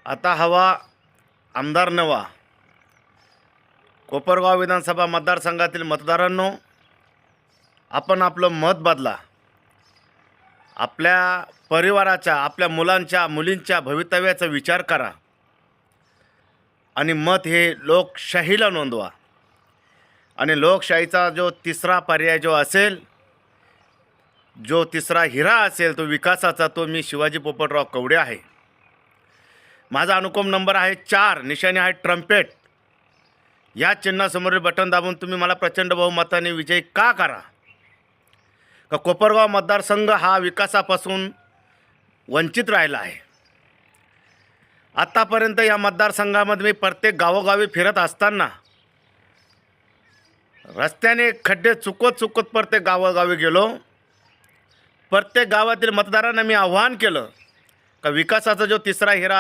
आता हवा आमदार नवा. कोपरगाव विधानसभा मतदारसंघातील मतदारांनो, आपण आपलं मत बदला. आपल्या परिवाराच्या, आपल्या मुलांच्या मुलींच्या भवितव्याचा विचार करा आणि मत हे लोकशाहीला नोंदवा. आणि लोकशाहीचा जो तिसरा पर्याय जो असेल, जो तिसरा हिरा असेल, तो विकासाचा, तो मी शिवाजी पोपटराव कवडे आहे. माझा अनुक्रम नंबर आहे 4, निशाणी आहे ट्रम्पेट. या चिन्हासमोरील बटन दाबून तुम्ही मला प्रचंड बहुमताने विजयी का करा. का कोपरगाव मतदारसंघ हा विकासापासून वंचित राहिला आहे. आत्तापर्यंत या मतदारसंघामध्ये मी प्रत्येक गावोगावी फिरत असताना रस्त्याने खड्डे चुकत प्रत्येक गावोगावी गेलो. प्रत्येक गावातील मतदारांना मी आव्हान केलं का विकासाचा जो तिसरा हिरा